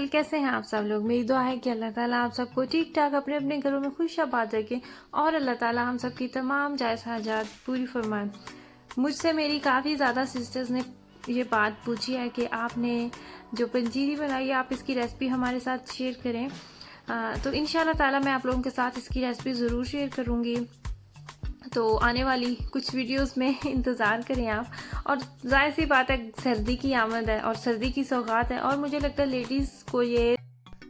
कैसे हैं आप सब लोग। मेरी दुआ है कि अल्लाह ताला आप सबको ठीक ठाक अपने अपने घरों में खुश आबाद रखे और अल्लाह ताला हम सब की तमाम जायज़ हाजात पूरी फरमाए। मुझसे मेरी काफ़ी ज़्यादा सिस्टर्स ने ये बात पूछी है कि आपने जो पंजीरी बनाई है आप इसकी रेसिपी हमारे साथ शेयर करें। तो इंशाल्लाह ताला मैं आप लोगों के साथ इसकी रेसिपी ज़रूर शेयर करूँगी। तो आने वाली कुछ वीडियोस में इंतज़ार करें आप। और जाहिर सी बात है, सर्दी की आमद है और सर्दी की सौगात है और मुझे लगता है लेडीज़ को ये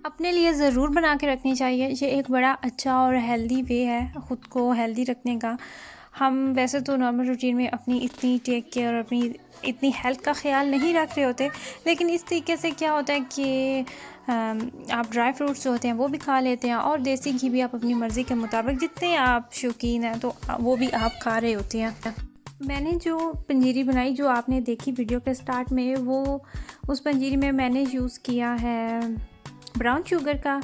अपने लिए ज़रूर बना के रखनी चाहिए। ये एक बड़ा अच्छा और हेल्दी वे है ख़ुद को हेल्दी रखने का। हम वैसे तो नॉर्मल रूटीन में अपनी इतनी टेक केयर और अपनी इतनी हेल्थ का ख्याल नहीं रख रहे होते, लेकिन इस तरीके से क्या होता है कि आप ड्राई फ्रूट्स जो होते हैं वो भी खा लेते हैं और देसी घी भी आप अपनी मर्ज़ी के मुताबिक जितने आप शौकीन हैं तो वो भी आप खा रहे होते हैं। मैंने जो पंजीरी बनाई जो आपने देखी वीडियो के स्टार्ट में, वो उस पंजीरी में मैंने यूज़ किया है ब्राउन शुगर का।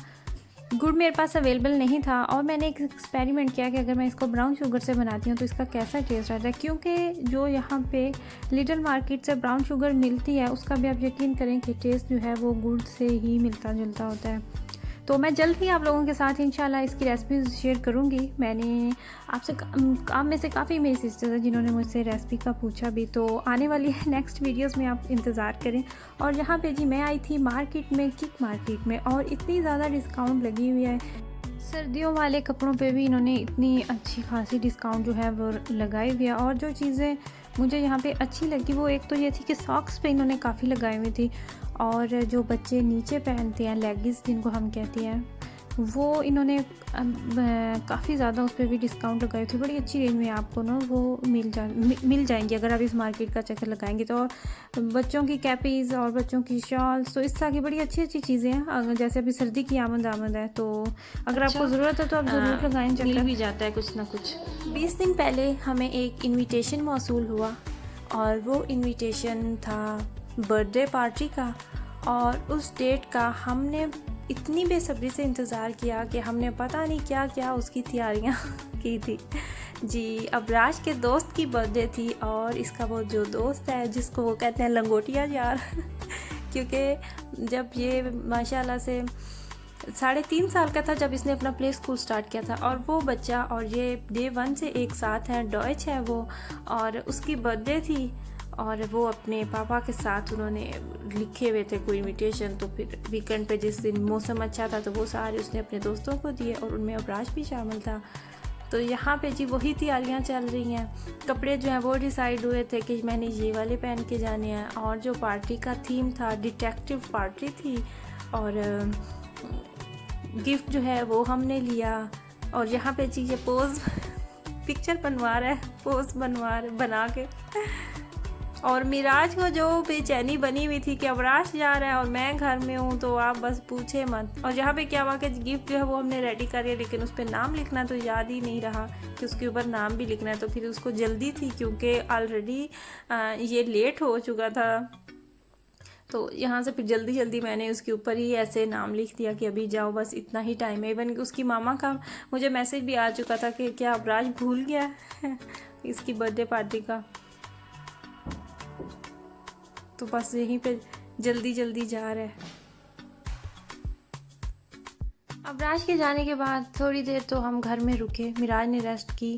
गुड़ मेरे पास अवेलेबल नहीं था और मैंने एक एक्सपेरिमेंट किया कि अगर मैं इसको ब्राउन शुगर से बनाती हूँ तो इसका कैसा टेस्ट आता है, क्योंकि जो यहाँ पे लिटिल मार्केट से ब्राउन शुगर मिलती है उसका भी आप यकीन करें कि टेस्ट जो है वो गुड़ से ही मिलता जुलता होता है। तो मैं जल्द ही आप लोगों के साथ इंशाल्लाह इसकी रेसिपी शेयर करूँगी। मैंने आपसे आप में से काफ़ी मेरी सिस्टर्स हैं जिन्होंने मुझसे रेसिपी का पूछा भी, तो आने वाली नेक्स्ट वीडियोस में आप इंतज़ार करें। और यहाँ पे जी मैं आई थी मार्केट में, किक मार्केट में, और इतनी ज़्यादा डिस्काउंट लगी हुई है। सर्दियों वाले कपड़ों पे भी इन्होंने इतनी अच्छी खासी डिस्काउंट जो है वो लगाई हुई है। और जो चीज़ें मुझे यहाँ पे अच्छी लगी वो एक तो ये थी कि सॉक्स पे इन्होंने काफ़ी लगाई हुई थी, और जो बच्चे नीचे पहनते हैं लेगिंग्स जिनको हम कहते हैं, वो इन्होंने काफ़ी ज़्यादा उस पर भी डिस्काउंट लगाई थी। बड़ी अच्छी रेंज में आपको ना वो मिल जाएंगी अगर आप इस मार्केट का चक्कर लगाएंगे। तो बच्चों की कैपीज़ और बच्चों की शॉल्स, तो इस तरह की बड़ी अच्छी अच्छी चीज़ें हैं। जैसे अभी सर्दी की आमद है तो अगर आपको ज़रूरत है तो आप ज़रूर लगाएं, मिल भी जाता है कुछ ना कुछ। 20 दिन पहले हमें एक इन्विटेशन मौसूल हुआ और वो इन्विटेशन था बर्थडे पार्टी का, और उस डेट का हमने इतनी बेसब्री से इंतज़ार किया कि हमने पता नहीं क्या क्या उसकी तैयारियां की थी। जी, अबराज के दोस्त की बर्थडे थी और इसका वो जो दोस्त है जिसको वो कहते हैं लंगोटिया यार क्योंकि जब ये माशाल्लाह से 3.5 साल का था जब इसने अपना प्ले स्कूल स्टार्ट किया था, और वो बच्चा और ये डे 1 से एक साथ हैं, डॉयच है वो, और उसकी बर्थडे थी और वो अपने पापा के साथ उन्होंने लिखे हुए थे कोई इनविटेशन। तो फिर वीकेंड पे जिस दिन मौसम अच्छा था तो वो सारे उसने अपने दोस्तों को दिए और उनमें अबराज भी शामिल था। तो यहाँ पे जी वही तैयारियाँ चल रही हैं। कपड़े जो हैं वो डिसाइड हुए थे कि मैंने ये वाले पहन के जाने हैं, और जो पार्टी का थीम था डिटेक्टिव पार्टी थी, और गिफ्ट जो है वो हमने लिया। और यहाँ पे जी ये पोज पिक्चर बनवा रहा है, पोज बना के, और मिराज को जो बेचैनी बनी हुई थी कि अबराज जा रहा है और मैं घर में हूँ तो आप बस पूछे मत। और यहाँ पे क्या हुआ कि गिफ्ट जो है वो हमने रेडी कर लिया, लेकिन उस पर नाम लिखना तो याद ही नहीं रहा कि उसके ऊपर नाम भी लिखना है। तो फिर उसको जल्दी थी क्योंकि ऑलरेडी ये लेट हो चुका था, तो यहाँ से फिर जल्दी जल्दी मैंने उसके ऊपर ही ऐसे नाम लिख दिया कि अभी जाओ, बस इतना ही टाइम है। इवन उसकी मामा का मुझे मैसेज भी आ चुका था कि क्या अबराज भूल गया है इसकी बर्थडे पार्टी का। तो बस यहीं पे जल्दी जल्दी जा रहा है। अबराज के जाने के बाद थोड़ी देर तो हम घर में रुके, मिराज ने रेस्ट की,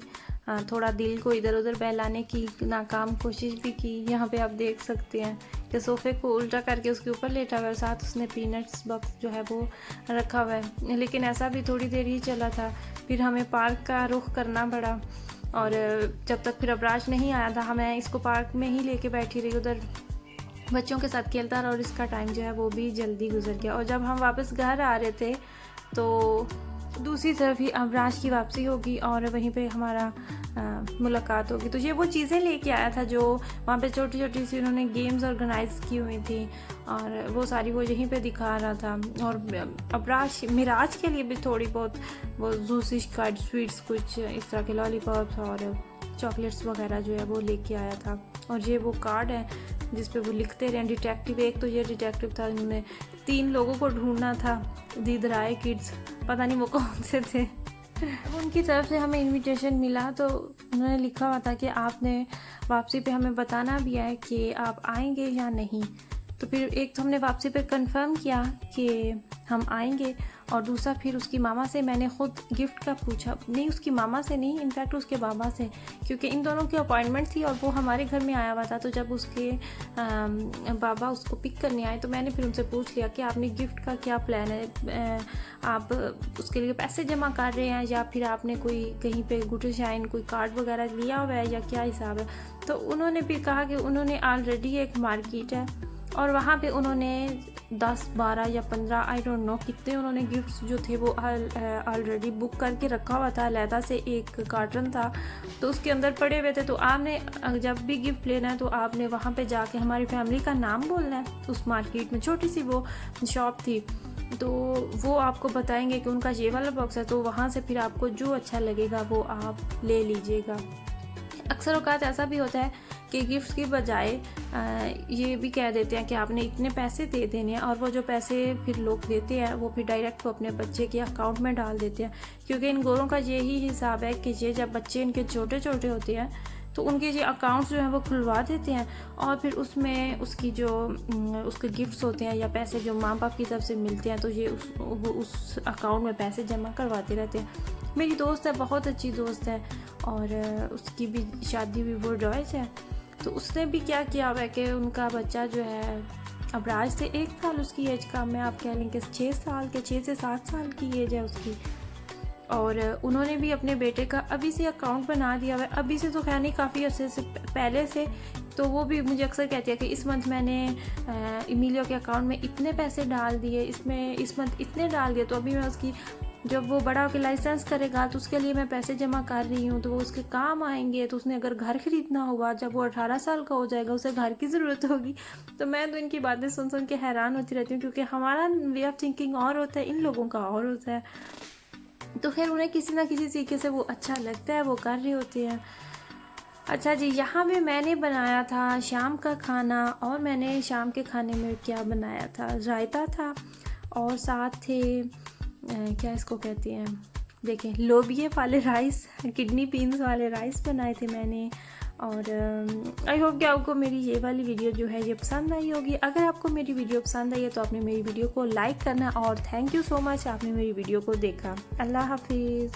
थोड़ा दिल को इधर उधर बहलाने की नाकाम कोशिश भी की। यहाँ पे आप देख सकते हैं कि सोफ़े को उल्टा करके उसके ऊपर लेटा हुआ है, साथ उसने पीनट्स बॉक्स जो है वो रखा हुआ है। लेकिन ऐसा भी थोड़ी देर ही चला था, फिर हमें पार्क का रुख करना पड़ा। और जब तक फिर अबराज नहीं आया था मैं इसको पार्क में ही लेके बैठी रही, उधर बच्चों के साथ खेलता रहा, और इसका टाइम जो है वो भी जल्दी गुजर गया। और जब हम वापस घर आ रहे थे तो दूसरी तरफ ही अबराज की वापसी होगी और वहीं पे हमारा मुलाकात होगी। तो ये वो चीज़ें लेके आया था जो वहाँ पे छोटी छोटी सी उन्होंने गेम्स ऑर्गेनाइज की हुई थी, और वो सारी वो यहीं पे दिखा रहा था। और अबराज मिराज के लिए भी थोड़ी बहुत वो जूसी कार्ड स्वीट्स कुछ इस तरह के लॉलीपॉप्स और चॉकलेट्स वगैरह जो है वो लेके आया था। और ये वो कार्ड है जिस पे वो लिखते रहे डिटेक्टिव। एक तो ये डिटेक्टिव था, उन्होंने 3 लोगों को ढूंढना था, दीदराए किड्स, पता नहीं वो कौन से थे। उनकी तरफ से हमें इनविटेशन मिला तो उन्होंने लिखा हुआ था कि आपने वापसी पे हमें बताना भी है कि आप आएंगे या नहीं। तो फिर एक तो हमने वापसी पे कंफर्म किया कि हम आएंगे, और दूसरा फिर उसकी मामा से मैंने ख़ुद गिफ्ट का पूछा, नहीं उसकी मामा से नहीं, इनफैक्ट उसके बाबा से, क्योंकि इन दोनों की अपॉइंटमेंट थी और वो हमारे घर में आया हुआ था। तो जब उसके बाबा उसको पिक करने आए तो मैंने फिर उनसे पूछ लिया कि आपने गिफ्ट का क्या प्लान है, आप उसके लिए पैसे जमा कर रहे हैं या फिर आपने कोई कहीं पे गुड शाइन कोई कार्ड वगैरह लिया हुआ है या क्या हिसाब है। तो उन्होंने भी कहा कि उन्होंने ऑलरेडी एक मार्केट है और वहाँ पे उन्होंने 10, 12 या 15 आई डोंट नो कितने उन्होंने गिफ्ट्स जो थे वो ऑलरेडी बुक करके रखा हुआ था। अलहदा से एक कार्टन था तो उसके अंदर पड़े हुए थे। तो आपने जब भी गिफ्ट लेना है तो आपने वहाँ पे जाके हमारी फैमिली का नाम बोलना है। उस मार्केट में छोटी सी वो शॉप थी, तो वो आपको बताएंगे कि उनका ये वाला बॉक्स है, तो वहाँ से फिर आपको जो अच्छा लगेगा वो आप ले लीजिएगा। अक्सर औकात ऐसा भी होता है कि गिफ्ट की बजाय ये भी कह देते हैं कि आपने इतने पैसे दे देने हैं, और वो जो पैसे फिर लोग देते हैं वो फिर डायरेक्ट वो अपने बच्चे के अकाउंट में डाल देते हैं। क्योंकि इन गोरों का यही हिसाब है कि ये जब बच्चे इनके छोटे छोटे होते हैं तो उनके ये अकाउंट्स जो हैं वो खुलवा देते हैं, और फिर उसमें उसकी जो उसके गिफ्ट्स होते हैं या पैसे जो माँ बाप की तरफ से मिलते हैं तो ये उस अकाउंट में पैसे जमा करवाते रहते हैं। मेरी दोस्त है, बहुत अच्छी दोस्त है, और उसकी भी शादी भी वो डॉयच है। तो उसने भी क्या किया हुआ है कि उनका बच्चा जो है अब राज से 1 साल उसकी एज का, मैं आप कह लें कि 6 से 7 साल की एज है उसकी, और उन्होंने भी अपने बेटे का अभी से अकाउंट बना दिया हुआ है। अभी से तो खैर नहीं, काफ़ी अर्से से पहले से। तो वो भी मुझे अक्सर कहती है कि इस मंथ मैंने इमिलियो के अकाउंट में इतने पैसे डाल दिए, इसमें इस मंथ इतने डाल दिए, तो अभी मैं उसकी जब वो बड़ा होकर लाइसेंस करेगा तो उसके लिए मैं पैसे जमा कर रही हूँ, तो वो उसके काम आएंगे। तो उसने अगर घर खरीदना हुआ, जब वो 18 साल का हो जाएगा, उसे घर की ज़रूरत होगी। तो मैं तो इनकी बातें सुन सुन के हैरान होती रहती हूँ, क्योंकि हमारा वे ऑफ थिंकिंग और होता है, इन लोगों का और होता है। तो खैर उन्हें किसी ना किसी तरीके से वो अच्छा लगता है, वो कर रहे होते हैं। अच्छा जी, यहाँ पे मैंने बनाया था शाम का खाना, और मैंने शाम के खाने में क्या बनाया था, रायता था, और साथ थे क्या इसको कहते हैं, देखें, लोबिये वाले राइस, किडनी बीन्स वाले राइस बनाए थे मैंने। और आई होप कि आपको मेरी ये वाली वीडियो जो है ये पसंद आई होगी। अगर आपको मेरी वीडियो पसंद आई है तो आपने मेरी वीडियो को लाइक करना, और थैंक यू सो मच आपने मेरी वीडियो को देखा। अल्लाह हाफिज़।